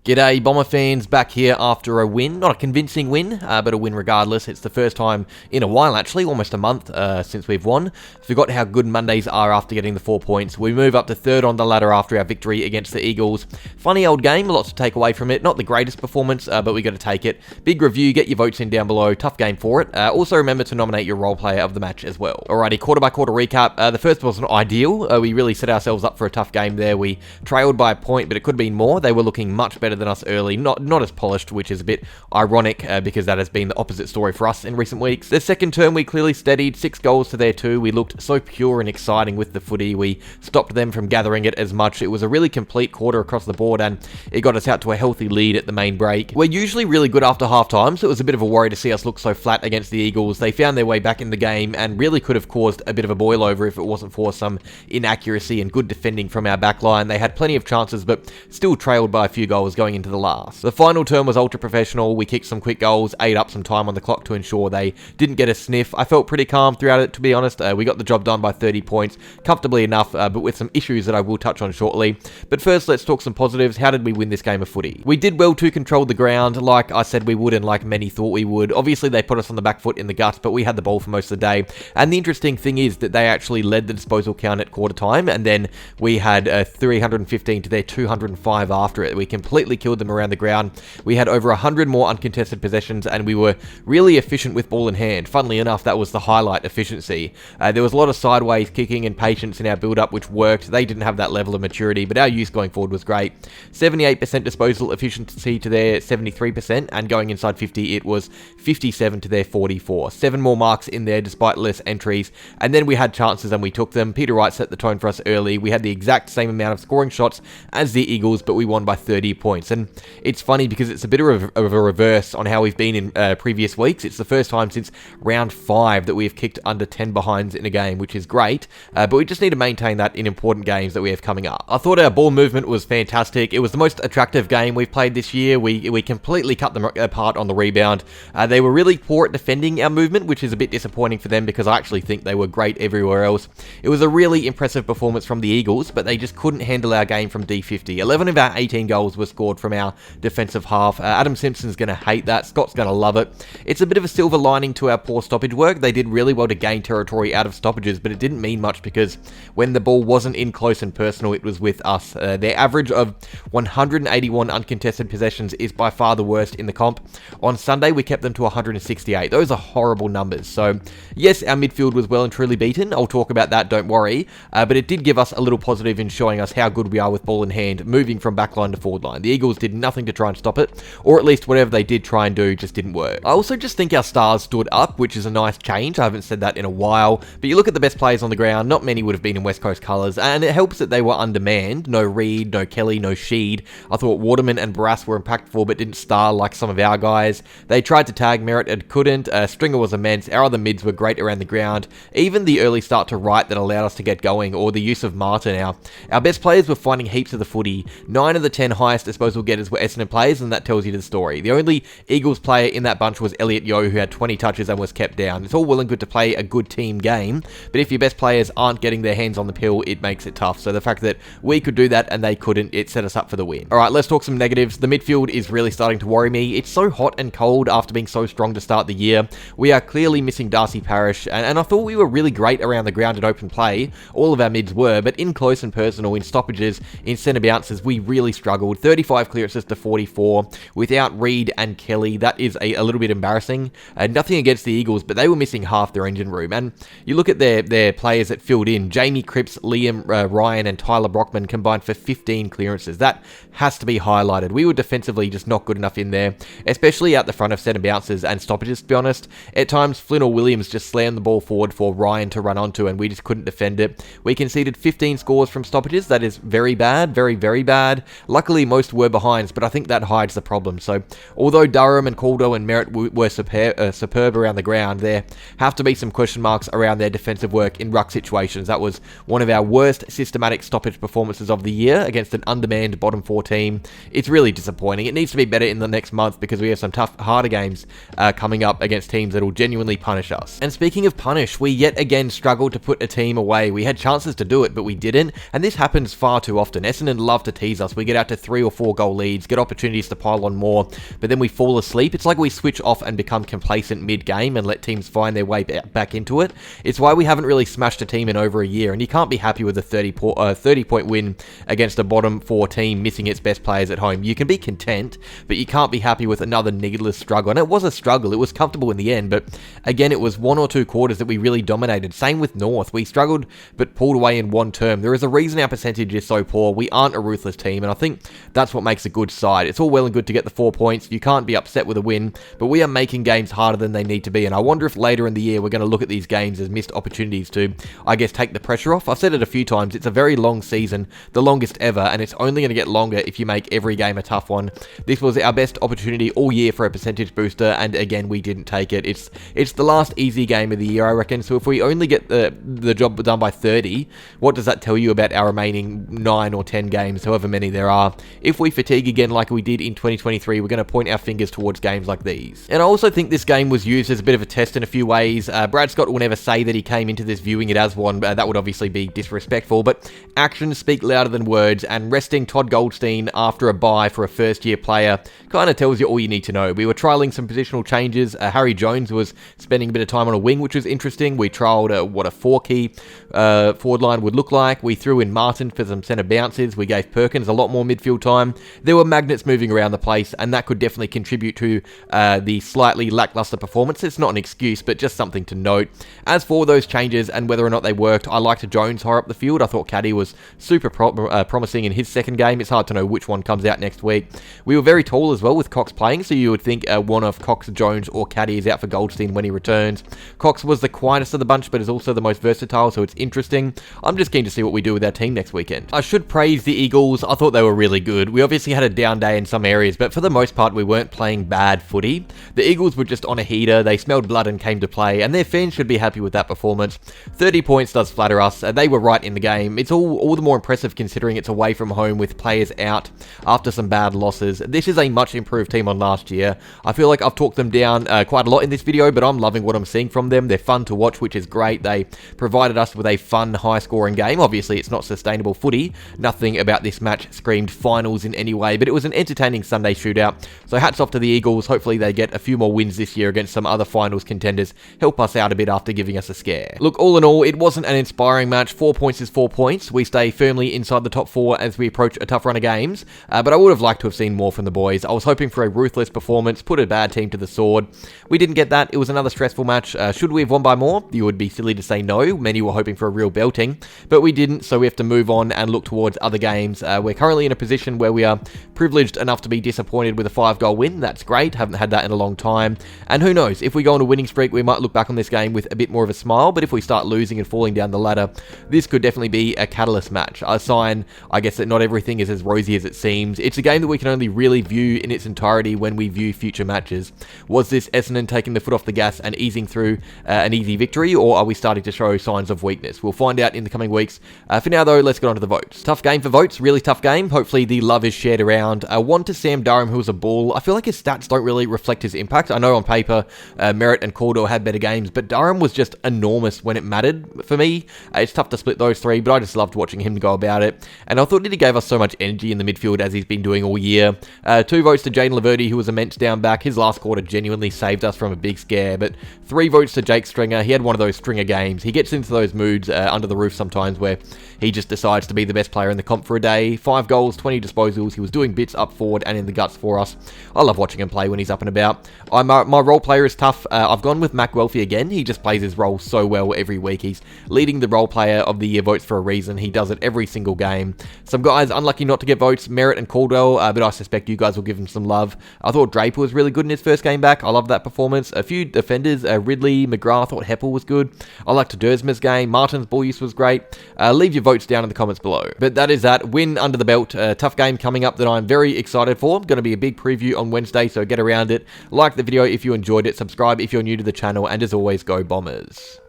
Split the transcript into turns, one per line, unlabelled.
G'day Bomber fans, back here after a win. Not a convincing win, but a win regardless. It's the first time in a while actually, almost a month since we've won. Forgot how good Mondays are after getting the 4 points. We move up to third on the ladder after our victory against the Eagles. Funny old game, lots to take away from it. Not the greatest performance, but we got to take it. Big review, get your votes in down below. Tough game for it. Also remember to nominate your role player of the match as well. Alrighty, quarter by quarter recap. The first wasn't ideal. We really set ourselves up for a tough game there. We trailed by a point, but it could have been more. They were looking much better than us early. Not as polished, which is a bit ironic because that has been the opposite story for us in recent weeks. The second term, we clearly steadied 6 goals to their 2. We looked so pure and exciting with the footy. We stopped them from gathering it as much. It was a really complete quarter across the board, and it got us out to a healthy lead at the main break. We're usually really good after half-time, so it was a bit of a worry to see us look so flat against the Eagles. They found their way back in the game and really could have caused a bit of a boil-over if it wasn't for some inaccuracy and good defending from our backline. They had plenty of chances, but still trailed by a few goals going into the last. The final term was ultra professional. We kicked some quick goals, ate up some time on the clock to ensure they didn't get a sniff. I felt pretty calm throughout it, to be honest. We got the job done by 30 points, comfortably enough, but with some issues that I will touch on shortly. But first, let's talk some positives. How did we win this game of footy? We did well to control the ground, like I said we would and like many thought we would. Obviously, they put us on the back foot in the gut, but we had the ball for most of the day. And the interesting thing is that they actually led the disposal count at quarter time, and then we had 315 to their 205 after it. We completely killed them around the ground. We had over 100 more uncontested possessions, and we were really efficient with ball in hand. Funnily enough, that was the highlight, efficiency. There was a lot of sideways kicking and patience in our build-up, which worked. They didn't have that level of maturity, but our use going forward was great. 78% disposal efficiency to their 73%, and going inside 50, it was 57 to their 44. 7 more marks in there despite less entries, and then we had chances and we took them. Peter Wright set the tone for us early. We had the exact same amount of scoring shots as the Eagles, but we won by 30 points. And it's funny because it's a bit of a reverse on how we've been in previous weeks. It's the first time since round 5 that we've kicked under 10 behinds in a game, which is great, but we just need to maintain that in important games that we have coming up. I thought our ball movement was fantastic. It was the most attractive game we've played this year. We completely cut them apart on the rebound. They were really poor at defending our movement, which is a bit disappointing for them because I actually think they were great everywhere else. It was a really impressive performance from the Eagles, but they just couldn't handle our game from D50. 11 of our 18 goals were scored from our defensive half. Adam Simpson's going to hate that. Scott's going to love it. It's a bit of a silver lining to our poor stoppage work. They did really well to gain territory out of stoppages, but it didn't mean much because when the ball wasn't in close and personal, it was with us. Their average of 181 uncontested possessions is by far the worst in the comp. On Sunday, we kept them to 168. Those are horrible numbers. So, yes, our midfield was well and truly beaten. I'll talk about that, don't worry. But it did give us a little positive in showing us how good we are with ball in hand, moving from backline to forward line. The Eagles did nothing to try and stop it, or at least whatever they did try and do just didn't work. I also just think our stars stood up, which is a nice change. I haven't said that in a while, but you look at the best players on the ground, not many would have been in West Coast colours, and it helps that they were undermanned. No Reed, no Kelly, no Sheed. I thought Waterman and Barras were impactful, but didn't star like some of our guys. They tried to tag Merritt and couldn't. Stringer was immense. Our other mids were great around the ground. Even the early start to right that allowed us to get going, or the use of Martin. Our best players were finding heaps of the footy. 9 of the 10 highest disposal getters were Essendon players, and that tells you the story. The only Eagles player in that bunch was Elliot Yeo, who had 20 touches and was kept down. It's all well and good to play a good team game, but if your best players aren't getting their hands on the pill, it makes it tough. So the fact that we could do that and they couldn't, it set us up for the win. Alright, let's talk some negatives. The midfield is really starting to worry me. It's so hot and cold after being so strong to start the year. We are clearly missing Darcy Parish, and I thought we were really great around the ground in open play. All of our mids were, but in close and personal, in stoppages, in centre bounces, we really struggled. 35 clearances to 44. Without Reed and Kelly, that is a little bit embarrassing. Nothing against the Eagles, but they were missing half their engine room. And you look at their players that filled in. Jamie Cripps, Liam Ryan, and Tyler Brockman combined for 15 clearances. That has to be highlighted. We were defensively just not good enough in there, especially out the front of centre bounces and stoppages, to be honest. At times, Flynn or Williams just slammed the ball forward for Ryan to run onto, and we just couldn't defend it. We conceded 15 scores from stoppages. That is very bad, very, very bad. Luckily, most were behinds, but I think that hides the problem. So, although Durham and Caldo and Merritt were superb around the ground, there have to be some question marks around their defensive work in ruck situations. That was one of our worst systematic stoppage performances of the year against an undermanned bottom 4 team. It's really disappointing. It needs to be better in the next month because we have some tough, harder games coming up against teams that will genuinely punish us. And speaking of punish, we yet again struggled to put a team away. We had chances to do it, but we didn't, and this happens far too often. Essendon love to tease us. We get out to 3 or 4 4-goal leads, get opportunities to pile on more, but then we fall asleep. It's like we switch off and become complacent mid-game and let teams find their way back into it. It's why we haven't really smashed a team in over a year, and you can't be happy with a 30-point win against a bottom 4 team missing its best players at home. You can be content, but you can't be happy with another needless struggle. And it was a struggle. It was comfortable in the end, but again, it was 1 or 2 quarters that we really dominated. Same with North. We struggled, but pulled away in one term. There is a reason our percentage is so poor. We aren't a ruthless team, and I think that's what makes a good side. It's all well and good to get the 4 points. You can't be upset with a win, but we are making games harder than they need to be, and I wonder if later in the year we're going to look at these games as missed opportunities to, I guess, take the pressure off. I've said it a few times. It's a very long season, the longest ever, and it's only going to get longer if you make every game a tough one. This was our best opportunity all year for a percentage booster, and again, we didn't take it. It's the last easy game of the year, I reckon, so if we only get the job done by 30, what does that tell you about our remaining 9 or 10 games, however many there are? If we fatigue again like we did in 2023, we're going to point our fingers towards games like these. And I also think this game was used as a bit of a test in a few ways. Brad Scott will never say that he came into this viewing it as one. That would obviously be disrespectful, but actions speak louder than words, and resting Todd Goldstein after a bye for a first-year player kind of tells you all you need to know. We were trialling some positional changes. Harry Jones was spending a bit of time on a wing, which was interesting. We trialled what a 4-key forward line would look like. We threw in Martin for some centre bounces. We gave Perkins a lot more midfield time. There were magnets moving around the place, and that could definitely contribute to the slightly lackluster performance. It's not an excuse, but just something to note. As for those changes and whether or not they worked, I liked Jones higher up the field. I thought Caddy was super promising in his second game. It's hard to know which one comes out next week. We were very tall as well with Cox playing, so you would think one of Cox, Jones, or Caddy is out for Goldstein when he returns. Cox was the quietest of the bunch, but is also the most versatile, so it's interesting. I'm just keen to see what we do with our team next weekend. I should praise the Eagles. I thought they were really good. We obviously had a down day in some areas, but for the most part, we weren't playing bad footy. The Eagles were just on a heater. They smelled blood and came to play, and their fans should be happy with that performance. 30 points does flatter us. They were right in the game. It's all the more impressive considering it's away from home with players out after some bad losses. This is a much improved team on last year. I feel like I've talked them down quite a lot in this video, but I'm loving what I'm seeing from them. They're fun to watch, which is great. They provided us with a fun, high-scoring game. Obviously, it's not sustainable footy. Nothing about this match screamed finals in any way, but it was an entertaining Sunday shootout. So hats off to the Eagles. Hopefully they get a few more wins this year against some other finals contenders. Help us out a bit after giving us a scare. Look, all in all, it wasn't an inspiring match. 4 points is 4 points. We stay firmly inside the top 4 as we approach a tough run of games, but I would have liked to have seen more from the boys. I was hoping for a ruthless performance, put a bad team to the sword. We didn't get that. It was another stressful match. Should we have won by more? You would be silly to say no. Many were hoping for a real belting, but we didn't, so we have to move on and look towards other games. We're currently in a position where we are privileged enough to be disappointed with a 5-goal win. That's great. Haven't had that in a long time. And who knows, if we go on a winning streak, we might look back on this game with a bit more of a smile, but if we start losing and falling down the ladder, this could definitely be a catalyst match. A sign, I guess, that not everything is as rosy as it seems. It's a game that we can only really view in its entirety when we view future matches. Was this Essendon taking the foot off the gas and easing through an easy victory, or are we starting to show signs of weakness? We'll find out in the coming weeks. For now, though, let's get on to the votes. Tough game for votes, really tough game. Hopefully the love is shared around. One to Sam Durham, who was a ball. I feel like his stats don't really reflect his impact. I know on paper, Merritt and Caldwell had better games, but Durham was just enormous when it mattered for me. It's tough to split those three, but I just loved watching him go about it. And I thought that he gave us so much energy in the midfield as he's been doing all year. 2 votes to Jaden Laverty, who was immense down back. His last quarter genuinely saved us from a big scare, but 3 votes to Jake Stringer. He had one of those Stringer games. He gets into those moods under the roof sometimes where he just decides to be the best player in the comp for a day. 5 goals, 20 disposals. He was doing bits up forward and in the guts for us. I love watching him play when he's up and about. My role player is tough. I've gone with Mac Welfie again. He just plays his role so well every week. He's leading the role player of the year votes for a reason. He does it every single game. Some guys unlucky not to get votes, Merritt and Caldwell, but I suspect you guys will give him some love. I thought Draper was really good in his first game back. I love that performance. A few defenders, Ridley, McGrath, I thought Heppel was good. I liked Dersmer's game. Martin's ball use was great. Leave your votes down in the comments below. But that is that. Win under the belt. Tough game coming up that I'm very excited for. Going to be a big preview on Wednesday, so get around it. Like the video if you enjoyed it. Subscribe if you're new to the channel. And as always, go Bombers.